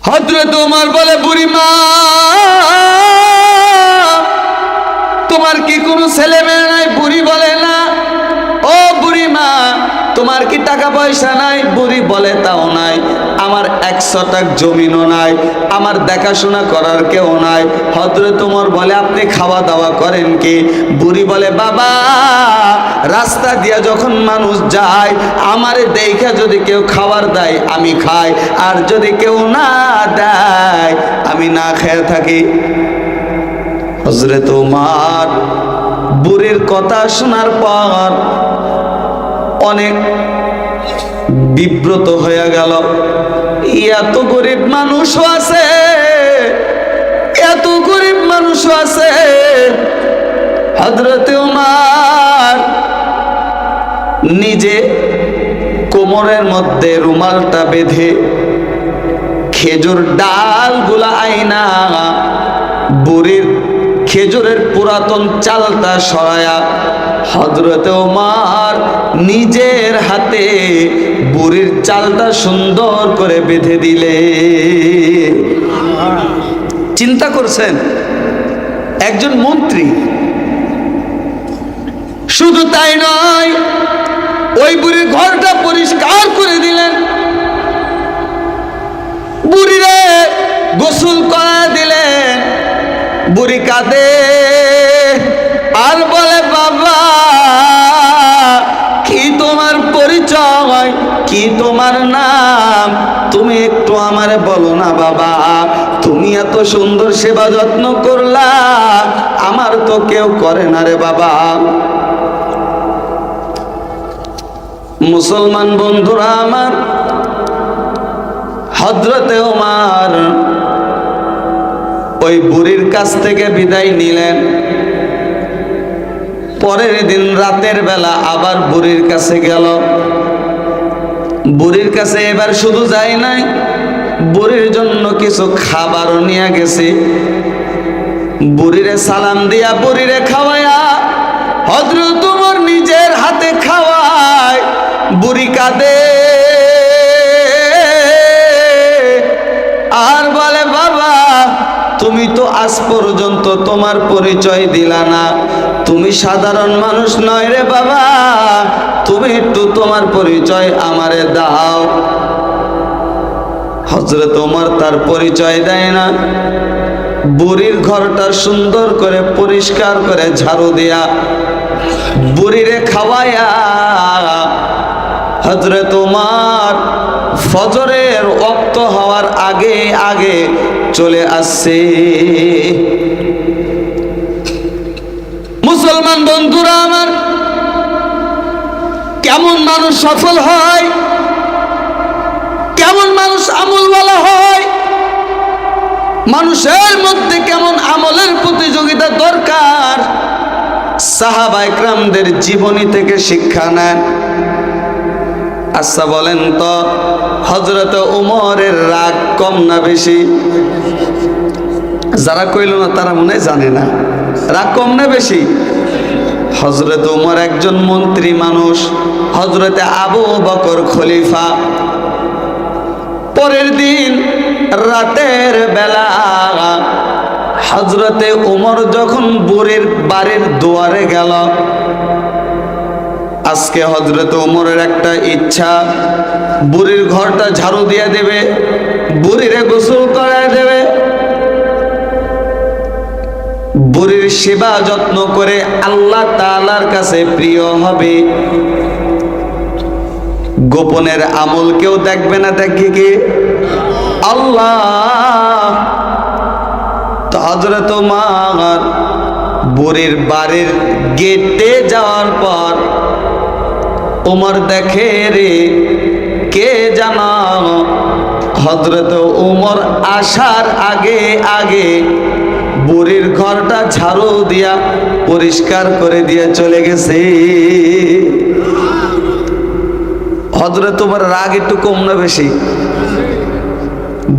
হযরত ওমর বলে, বুড়িমা তোমার কি কোনো ছেলে মেয়ে নাই? বুড়ি বলে, না। ও বুড়িমা তোমার কি টাকা পয়সা নাই? বুড়ি বলে, তাও নাই। আমার 100 টাক জমিনও নাই, আমার দেখাশোনা করার কেউ নাই। হযরত ওমর বলে, আপনি খাওয়া দাওয়া করেন কি? বুড়ি বলে, বাবা রাস্তা দিয়া যখন মানুষ যায় আমারে দেখা যদি কেউ খাবার দেয় আমি খাই, আর যদি কেউ না দেয় আমি না খেয়ে থাকি। হযরত ওমর বুড়ির কথা শোনার পর অনেক বিব্রত হয়ে গেল। এত গরিব মানুষও আছে, এত গরিব মানুষও আছে। হযরত ওমর নিজে কোমরের মধ্যে রুমালটা বেঁধে খেজুর ডালগুলা আইনা বুড়ির খেজুরের পুরাতন চালটা সরায়া হযরত ওমর নিজের হাতে বুড়ির চালটা সুন্দর করে বেঁধে দিলে। চিন্তা করছেন, একজন মন্ত্রী। শুধু তাই নয়, ওই বুড়ির ঘরটা পরিষ্কার করে দিলেন, বুড়িরে গোসল করা দিলেন। বুড়ি কাঁদে আর বলে, বাবা কি তোমার পরিচয়, কি তোমার নাম? তুমি একটু আমারে বলো না বাবা, তুমি এত সুন্দর সেবা যত্ন করলা, আমার তো কেউ করে না রে বাবা। মুসলমান বন্ধুরা আমার, হযরতে ওমর ওই বুড়ির কাছ থেকে বিদায় নিলেন। পরের দিন রাতের বেলা আবার বুড়ির কাছে গেল। বুড়ির কাছে এবার শুধু যায় নাই, বুড়ির জন্য কিছু খাবারও নিয়ে গেছে। বুড়িরে সালাম দিয়া বুড়িরে খাওয়ায়া হযরত ওমর নিজের হাতে খাওয়ায়। বুড়ি কাঁদে আর বলে, বাবা তুমি তো আজ পর্যন্ত তোমার পরিচয় দিলা না, তুমি সাধারণ মানুষ নয় রে বাবা, তুমি একটু তোমার পরিচয় আমারে দাও। হযরত ওমর তার পরিচয় দেয় না। বুড়ির ঘরটা সুন্দর করে পরিষ্কার করে ঝাড়ু দিয়া বুড়িরে খাওয়ায়া হযরত ওমর ফজরের ওয়াক্ত হওয়ার আগে আগে চলে আসছে। মুসলমান বন্ধুরা আমার, কেমন মানুষ সফল হয়, কেমন মানুষ আমলওয়ালা হয়, মানুষের মধ্যে কেমন আমলের প্রতিযোগিতা দরকার, সাহাবা ইকরামদের জীবনী থেকে শিক্ষা নেন। আচ্ছা বলেন তো, হযরত ওমরের রাগ কম না বেশি? যারা কইল না তারা মনে জানে না, রাগ কম না বেশি? হযরত ওমর একজন মন্ত্রী মানুষ, হযরতে আবু বকর খলিফা। পরের দিন রাতের বেলা হযরতে ওমর যখন বুড়ির বাড়ির দুয়ারে গেল, আজকে হযরত ওমরের একটা ইচ্ছা, বুড়ির ঘরটা ঝাড়ু দিয়ে দেবে, বুড়িরে গোসল করায় দেবে, বুড়ির সেবা যত্ন করে আল্লাহ তাআলার কাছে প্রিয় হবে। গোপনের আমল কেউ দেখবে না, দেখে কে? আল্লাহ। তো হযরত ওমর বুড়ির বাড়ির গেটে যাওয়ার পর ওমর দেখে রে কে জানো, হযরত ওমর আসার আগে আগে বুড়ির ঘরটা ঝাড়ু দিয়া পরিষ্কার করে দিয়ে চলে গেছে। হযরত ওমর রাগ একটু কম না বেশি?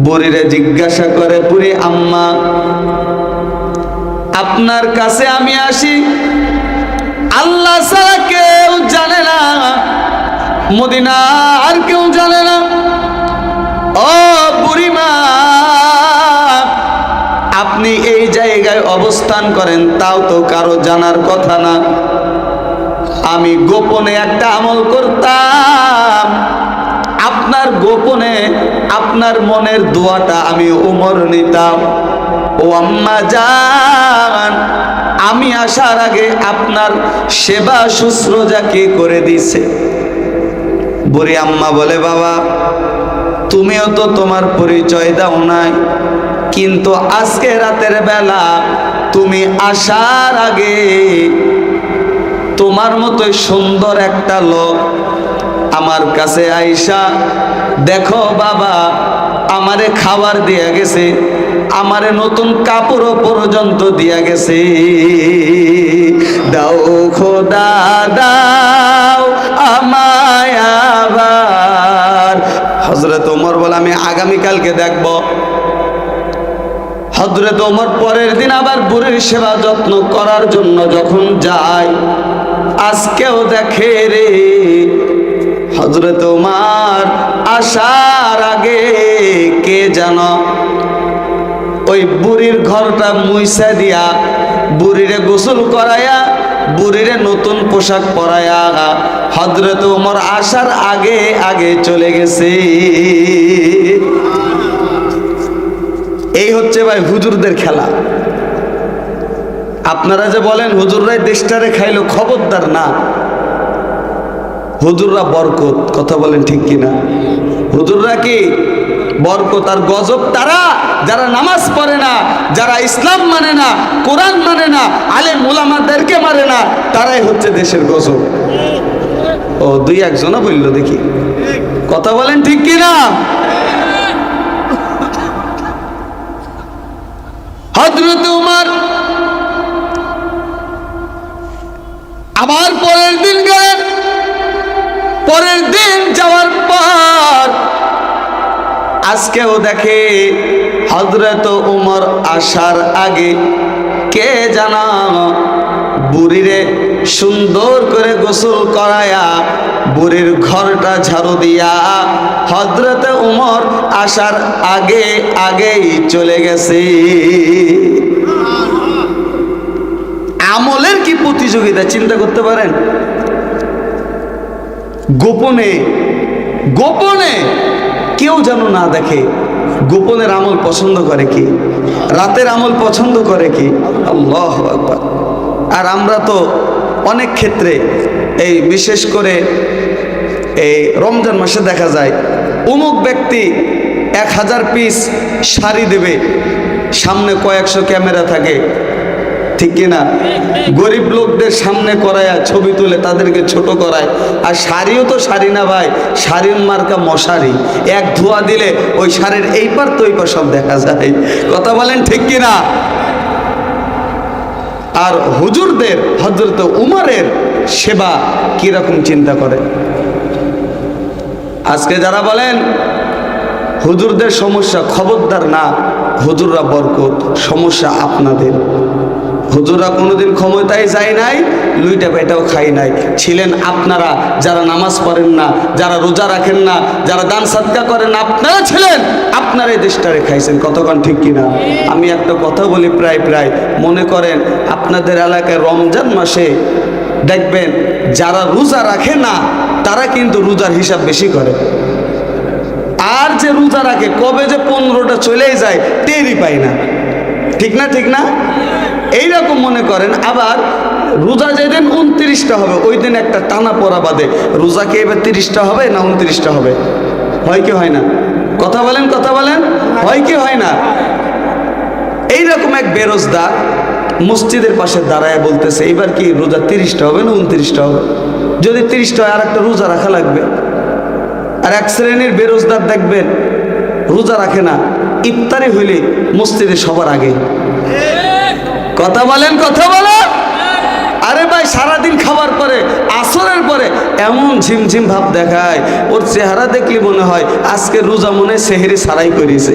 বুড়িরে জিজ্ঞাসা করে, বুড়ি আম্মা আপনার কাছে আমি আসি, আল্লাহ ছাড়া কেউ জানে না, মদিনা আর কেউ জানে না। ও বুড়িমা অবস্থান করেন তাও তো কারো জানার কথা না। আমি গোপনে একটা আমল করতাম, আপনার গোপনে আপনার মনের দোয়াটা আমি ওমর নিতাম। ও আম্মা জান, আমি আসার আগে আপনার সেবা শুশ্রূষা কে করে দিছে? বুড়ি আম্মা বলে, বাবা তুমিও তো তোমার পরিচয় দাও নাই, কিন্তু আজকে রাতের বেলা তুমি আসার আগে তোমার মতো সুন্দর একটা লোক আমার কাছে আইসা, দেখো বাবা আমারে খাবার দিয়া গেছে, আমারে নতুন কাপড়ও পর্যন্ত দিয়া গেছে, দাও খোদা দাও আমায় আবার। হযরত ওমর বলে, আমি আগামীকালকে দেখব। হযরত ওমর পরের দিন আবার বুড়ির সেবা যত্ন করার জন্য যখন যায়, আজকেও দেখে রে হযরত ওমর আসার আগে কে জানো ওই বুড়ির ঘরটা মুইসা দিয়া, বুড়িরে গোসল করায়া, বুড়িরে নতুন পোশাক পরায়া হযরত ওমর আসার আগে আগে চলে গেছে। এই হচ্ছে ভাই হুজুরদের খেলা। আপনারা যে বলেন হুজুররাই দেশটারে খাইলো, খবরদার না, হুজুররা বরকত। কথা বলেন ঠিক কিনা? হুজুররা কি বরকত আর গজব তারা যারা নামাজ পড়ে না, যারা ইসলাম মানে না, কোরআন মানে না, আলেম উলামাদেরকে মানে না, তারাই হচ্ছে দেশের গজব। ও দুই একজনও বলল দেখি, কথা বলেন ঠিক কিনা? হযরত ওমর আবার পরের দিন গেলেন। পরের দিন যাওয়ার পর আজকেও দেখে হযরত ওমর আসার আগে কে জানা বুড়িরে সুন্দর করে গোসল করায়া, বুড়ির ঘরটা ঝাড়ু দিয়া হযরত ওমর আসার আগে আগেই চলে গেছে। আমলের কি প্রতিযোগিতা চিন্তা করতে পারেন? গোপনে গোপনে কেউ যেন না দেখে। গোপনের আমল পছন্দ করে কি? রাতের আমল পছন্দ করে কি? আল্লাহু আকবার। আর আমরা তো অনেক ক্ষেত্রে এই বিশেষ করে এই রমজান মাসে দেখা যায় অমুক ব্যক্তি 1000 পিস শাড়ি দেবে, সামনে কয়েকশো ক্যামেরা থাকে, ঠিক কিনা? গরিব লোকদের সামনে করায় ছবি তুলে তাদেরকে ছোট করায়। আর শাড়িও তো শাড়ি না ভাই, শাড়ির মার্কা মশারি, এক ধোয়া দিলে ওই শাড়ির এই পার তো ওই পার সব দেখা যায়। কথা বলেন ঠিক কিনা? আর হুজুরদের হযরত উমরের সেবা কিরকম চিন্তা করে। আজকে যারা বলেন হুজুরদের সমস্যা, খবরদার না, হুজুররা বরকত, সমস্যা আপনাদের। হুজুররা কোনোদিন ক্ষমতায় যায় নাই, লুইটা পেটাও খাই নাই, ছিলেন আপনারা যারা নামাজ পড়েন না, যারা রোজা রাখেন না, যারা দান সাদকা করেন, আপনারা ছিলেন, আপনারা এই দেশটারে খাইছেন। কতক্ষণ ঠিক কিনা? আমি একটা কথা বলি, প্রায় মনে করেন আপনাদের এলাকায় রমজান মাসে দেখবেন যারা রোজা রাখে না তারা কিন্তু রোজার হিসাব বেশি করে, আর যে রোজা রাখে কবে যে 15টা চলেই যায় টেরই পায় না। ঠিক না? ঠিক না? এইরকম মনে করেন। আবার রোজা যেদিন 29টা হবে ওই দিন একটা টানা পড়া বাদে রোজা কি এবার 30টা হবে না 29টা হবে? হয় কি হয় না? কথা বলেন, কথা বলেন, হয় কি হয় না? এইরকম এক বেরোজদার মসজিদের পাশে দাঁড়ায় বলতেছে, এবার কি রোজা 30টা হবে না 29টা হবে? যদি 30টা হয় আর একটা রোজা রাখা লাগবে। আর এক শ্রেণীর বেরোজদার দেখবেন রোজা রাখে না, ইফতারি হইলে মসজিদে সবার আগে। কথা বলেন, কথা বলেন। আরে ভাই সারাদিন খাবার পরে আসরের পরে এমন ঝিমঝিম ভাব দেখায়, ওর চেহারা দেখলে মনে হয় আজকে রোজা মনে সেহরি সারাই করেছে।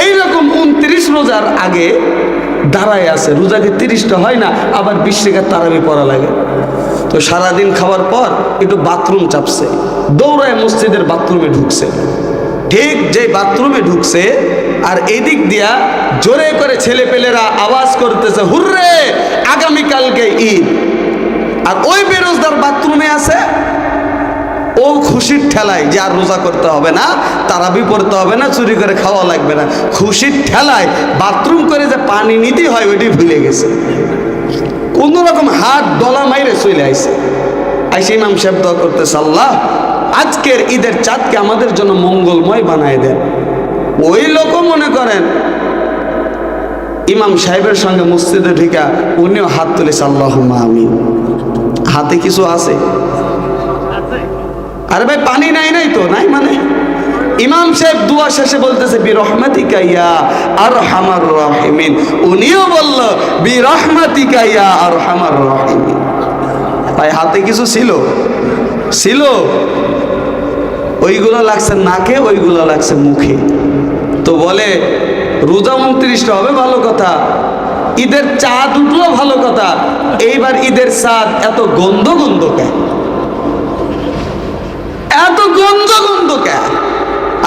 এইরকম 29 রোজার আগে দাঁড়ায় আছে, রোজাকে 30টা হয় না, আবার 20 টাকা তারাবি পড়া লাগে। তো সারাদিন খাওয়ার পর একটু বাথরুম চাপছে, দৌড়ায় মসজিদের বাথরুমে ঢুকছে। ঠিক যে বাথরুমে ঢুকছে আর এদিক দিয়া জোরে করে ছেলেপেলেরা আওয়াজ করতেছে, হুররে আগামীকালকে ঈদ। আর ওই বেরোজদার বাথরুমে আছে, ও খুশির ঠেলায় যে আর রোজা করতে হবে না, তারাবি পড়তে হবে না, চুরি করে খাওয়া লাগবে না, খুশির ঠেলায় বাথরুম করে যে পানি নিতে হয় ওইটি ভুলে গেছে। কোন রকম হাত ডলা মাইরে চলে আইছে। আইসে ইমাম সাহেব দোয়া করতেছে, আল্লাহ আজকের ঈদের চাঁদকে আমাদের জন্য মঙ্গলময় বানায় দেন। ওই লোকও মনে করেন ইমাম সাহেবের সঙ্গে মসজিদে ঢিকা উনিও হাত তুলেছে, আল্লাহুম্মা আমিন। হাতে কিছু আছে? আরে ভাই পানি নাই তো, নাই মানে ইমাম সাহেব দুয়া শেষে বলতেছে বিরহমাতিকা ইয়া আরহামার রাহিমিন। উনিও বলল বিরহমাতিকা ইয়া আরহামার রাহিমিন। ভাই হাতে কিছু ছিল, ওইগুলো লাগছে নাকে, ওইগুলো লাগছে মুখে। তো বলে রোজা 29টা হবে ভালো কথা, ঈদের চাঁদ উঠলো ভালো কথা, এইবার ঈদের চাঁদ এত গন্ধ কেন? এত গন্ধ কেন?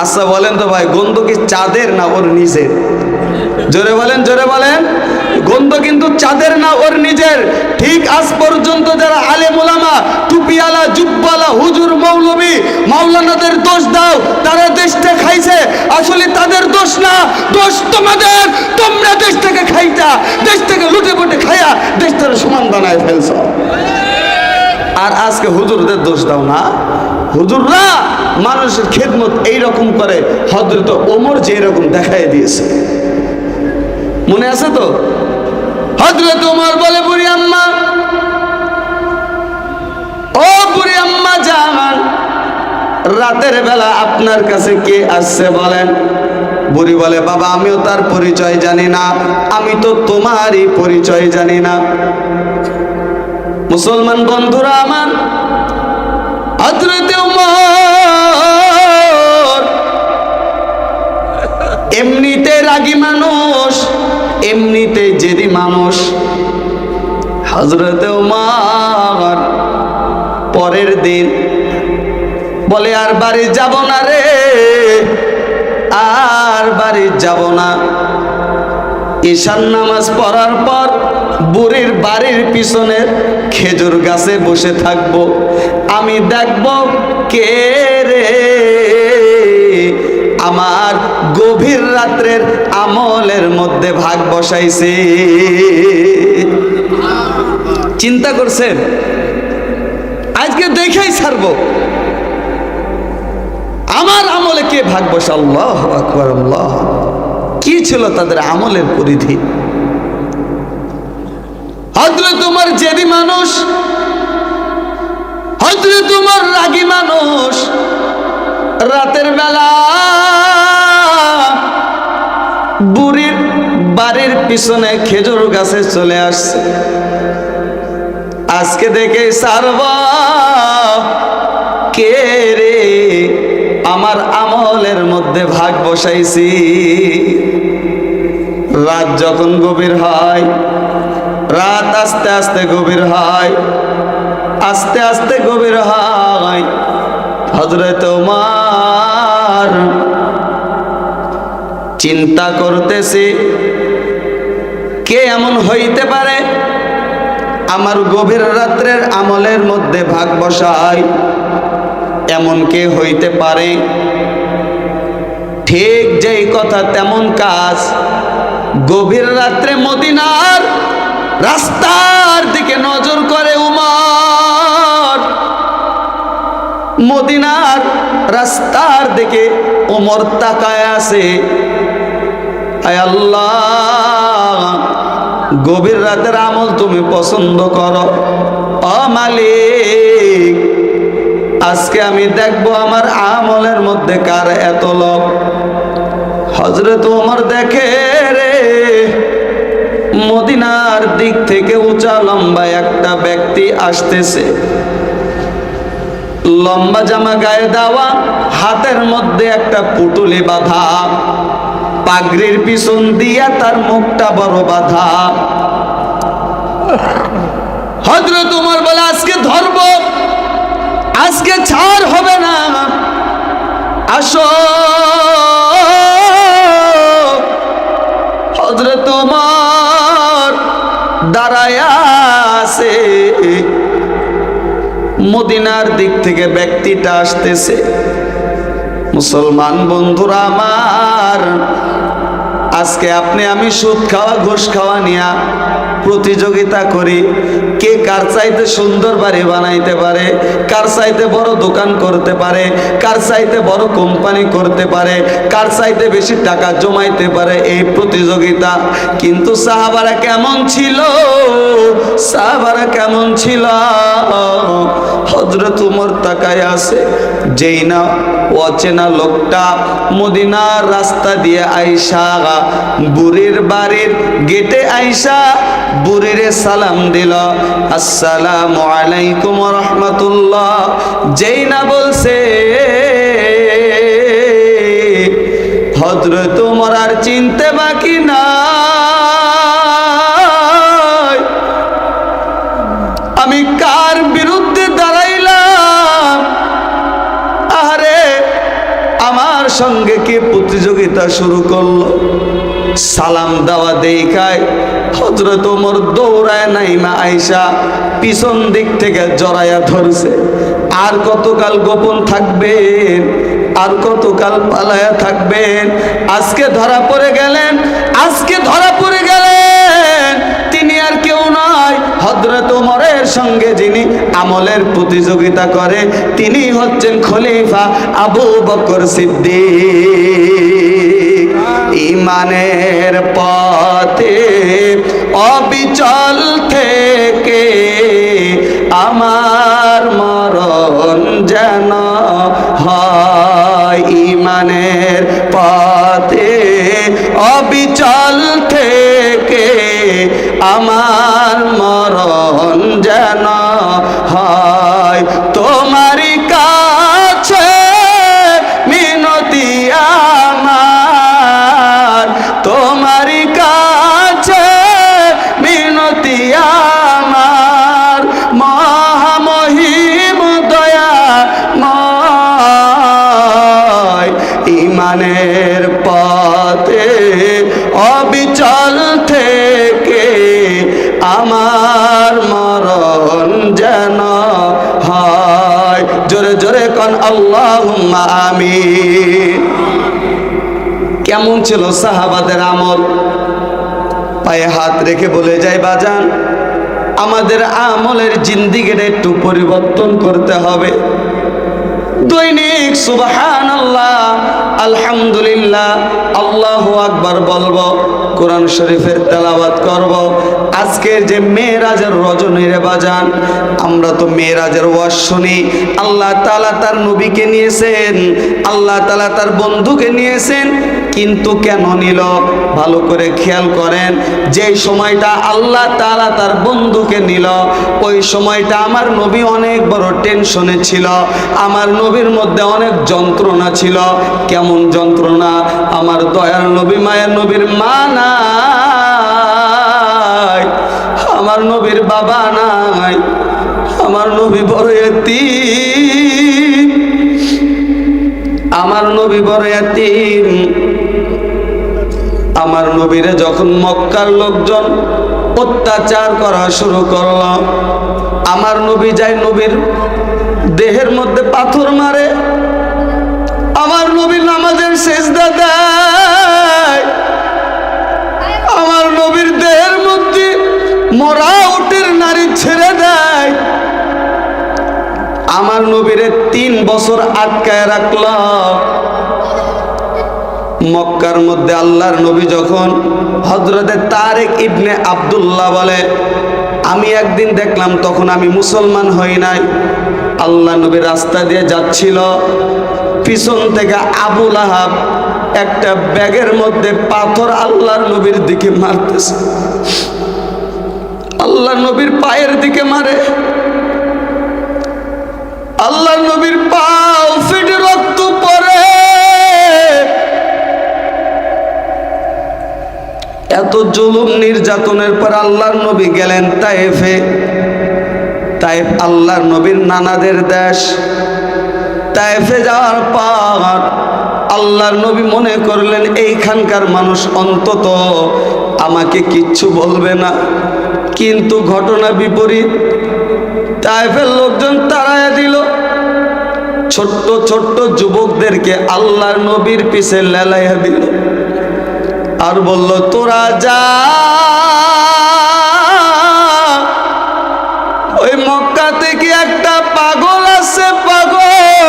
আচ্ছা বলেন তো ভাই, গন্ধ কি চাঁদের না ওর নিজের? জোরে বলেন। গন্ধ কিন্তু চাঁদের না ওর নিজের। ঠিক আজ পর্যন্ত যারা আলেম ওলামা, টুপিওয়ালা, জুব্বালা, হুজুর, মৌলবী, মাওলানাদের দোষ দাও, তারা দেশটা খাইছে, আসলে তাদের দোষ না, দোষ তোমাদের। তোমরা দেশটাকে খাইতা, দেশটাকে লুটে পুটে খাইয়া দেশটাকে সমান বানায় ফেলছো। আর আজকে হুজুরদের দোষ দাও না। হুজুররা মানুষের খেদমত এইরকম করে, হযরত ওমর যে এরকম দেখাই দিয়েছে, মনে আছে তো? হযরত ওমর বলে, বুড়ি আম্মা, ও বুড়ি আম্মা জামান, রাতের বেলা আপনার কাছে কে আসছে বলেন? বুড়ি বলে, বাবা আমিও তার পরিচয় জানি না, আমি তো তোমারই পরিচয় জানি না। মুসলমান বন্ধুরা আমার, হযরত ওমর এমনিতে রাগী মানুষ, এমনিতে জেদি মানুষ। হযরত ওমর পরের দিন বলে, আর বাড়ি যাব না রে, আর বাড়ি যাব না। ঈশার নামাজ পড়ার পর বুড়ির বাড়ির পিছনের খেজুর গাছে বসে থাকবো, আমি দেখব কে রে আমার গভীর রাত্রের আমলের মধ্যে ভাগ বসাইছে। চিন্তা করছেন? আজকে দেখেই ছাড়বো আমার আমলে কে ভাগ বসে। আল্লাহু আকবার, আল্লাহ, কি ছিল তাদের আমলের পরিধি। হযরত ওমর জেদি মানুষ, হযরত ওমর রাগী মানুষ। রাতের বেলা বুড়ির বাড়ির পিছনে খেজুর গাছে চলে আসছে। আজকে দেখে সারব কে রে আমার আমলের মধ্যে ভাগ বসাইছি। রাত যখন গভীর হয়, রাত আস্তে আস্তে গভীর হয়, আস্তে আস্তে গভীর হয়। হযরত ওমর চিন্তা করতেছে, কে এমন হইতে পারে আমার গভীর রাত্রের আমলের মধ্যে ভাগ বসায়? এমন কে হইতে পারে? ঠিক যেই কথা তেমন কাজ। গভীর রাত্রে মদিনার রাস্তার দিকে নজর করে ওমর, মদিনার রাস্তার দিকে ওমর তাকায় আছে। আয় আল্লাহ, গভীর রাতের আমল তুমি পছন্দ করো, ও মালিক, আজকে আমি দেখবো আমার আমলের মধ্যে কার এত লোভ। হযরত ওমর দেখে রে মদিনার দিক থেকে উঁচা লম্বা একটা ব্যক্তি আসতেছে, লম্বা জামা গায়ে দেওয়া, হাতের মধ্যে একটা পুটুলি বাঁধা, পাগড়ির পিছন দিয়া তার মুখটা বড় বাঁধা। হযরত ওমর বলে, আজকে ধরব, আজকে ছাড় হবে না, আসো ওমর দাঁড়ায় আছে। মদিনার দিক থেকে ব্যক্তিটা আসতেছে। মুসলমান বন্ধুরা আমার, আজকে আপনি আমি সুদ খাওয়া ঘুষ খাওয়া নিয়ে প্রতিযোগিতা করি, কে কার চাইতে সুন্দর বাড়ি বানাইতে পারে, কার চাইতে বড় দোকান করতে পারে, কার চাইতে বড় কোম্পানি করতে পারে, কার চাইতে বেশি টাকা জমাইতে পারে, এই প্রতিযোগিতা। কিন্তু সাহাবারা কেমন ছিল, সাহাবারা কেমন ছিল? হযরত ওমর তাকায় আছে। যেই না অচেনা লোকটা মদিনার রাস্তা দিয়ে আইসা বুড়ির বাড়ির গেটে আইসা বুড়িরে সালাম দিল, আসসালামু আলাইকুম ওয়া রাহমাতুল্লাহ। যেই না বলছে, হযরত ওমর আর চিনতে বাকি নাই, আমি কার বিরুদ্ধে দাঁড়াইলাম, আরে আমার সঙ্গে কে প্রতিযোগিতা শুরু করলো। সালাম দেওয়া দেখায় হযরত ওমর দৌড়ায় নাইমা আইসা পিছন দিক থেকে জড়াইয়া ধরছে। আর কতকাল গোপন থাকবেন, আর কতকাল পালায়া থাকবেন? আজকে ধরা পড়ে গেলেন, আজকে ধরা পড়ে গেলেন। তিনি আর কেউ নয়, হযরত ওমরের সঙ্গে যিনি আমলের প্রতিযোগিতা করে তিনি হচ্ছেন খলিফা আবু বকর সিদ্দিক। ইমানের পথে অবিচল থেকে আমার মরণ যেন হয়, ইমানের পথে অবিচল থেকে আমার মরণ যেন হয়। তোমারই কাছে মিনতি আমার, তোমারই কাছে মিনতি আমার, মহামহিম দয়াময়। ইমানের পথে অবিচল থেকে আমার মরণ যেন হয়। জোরে জোরে কোন আল্লাহুম্মা আমিন। কেমন ছিল সাহাবাদের আমল? পায়ে হাত রেখে বলে যায়, বাজান আমাদের আমলের জিন্দিগিটা একটু পরিবর্তন করতে হবে। দৈনিক সুবহানাল্লাহ, আলহামদুলিল্লাহ, আল্লাহু আকবার বলবো, কোরআন শরীফের তেলাওয়াত করব। আজকের যে মেরাজের রজনী রে বাজান, আমরা তো মেরাজের ওয়াজ শুনি। আল্লাহ তাআলা তার নবীকে নিয়েছেন, আল্লাহ তাআলা তার বন্ধুকে নিয়েছেন, কিন্তু কেন নিল? ভালো করে খেয়াল করেন। যে সময়টা আল্লাহ তাআলা তার বন্ধুকে নিল, ওই সময়টা আমার নবী অনেক বড় টেনশনে ছিল। আমার নবীর মধ্যে অনেক যন্ত্রণা ছিল। কেমন যন্ত্রণা? আমার দয়ার নবী, মায়ের নবীর মা নাই, আমার নবীর বাবা নাই, আমার নবী বড় এতিম, আমার নবী বড় এতিম। আমার নবীরে যখন মক্কার লোকজন অত্যাচার করা শুরু করলো, আমার নবী যায় নবীর দেহের মধ্যে পাথর মারে, আমার নবী নামাজের সিজদা দেয়, আমার নবীর দেহের মধ্যে মরা উটের নারী ছেড়ে দেয়। আমার নবীরে 3 বছর আটকায় রাখল। মক্কার মধ্যে আল্লাহর নবী যখন হযরতে তারেক ইবনে আব্দুল্লাহ বলে, আমি একদিন দেখলাম, তখন আমি মুসলমান হই নাই, আল্লাহ নবী রাস্তা দিয়ে যাচ্ছিল, পিছন থেকে আবু লাহাব একটা ব্যাগের মধ্যে পাথর আল্লাহর নবীর দিকে মারতেছে, আল্লাহর নবীর পায়ের দিকে মারে, আল্লাহর নবীর পাও ফেটে রক্ত পড়ে। এত জুলুম নির্যাতনের পর আল্লাহর নবী গেলেন তায়েফে। তায়েফ আল্লাহর নবীর নানাদের দেশ। তায়েফে যাওয়ার পর আল্লাহর নবী মনে করলেন এইখানকার মানুষ অন্তত আমাকে কিচ্ছু বলবে না। কিন্তু ঘটনা বিপরীত, তায়েফের লোকজন তাড়াইয়া দিল। ছোট্ট ছোট্ট যুবকদেরকে আল্লাহর নবীর পিছে লেলাইয়া দিল আর বলল, তোরা যা, ওই মক্কা থেকে একটা পাগল আছে, পাগল,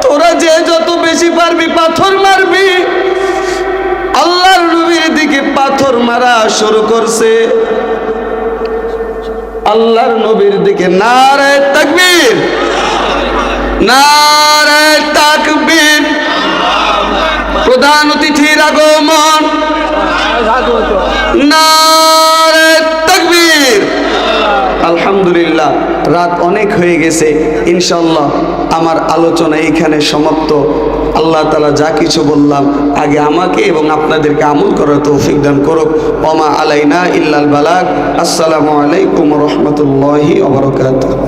তোরা যে যত বেশি পারবি পাথর মারবি। আল্লাহর নবীর দিকে পাথর মারা শুরু করছে। আল্লাহর নবীর দিকে নারে তাকবীর, নারে তাকবীর। প্রধান অতিথির আগমন, নারে তাকবীর। আলহামদুলিল্লাহ, রাত অনেক হয়ে গেছে। ইনশাআল্লাহ আমার আলোচনা এখানে সমাপ্ত। আল্লাহ তাআলা যা কিছু বললাম আগে আমাকে এবং আপনাদেরকে আমল করার তৌফিক দান করুক। ওমা আলাইনা ইল্লাল বালাগ। আসসালামু আলাইকুম ওয়া রাহমাতুল্লাহি ওয়া বারাকাতুহু।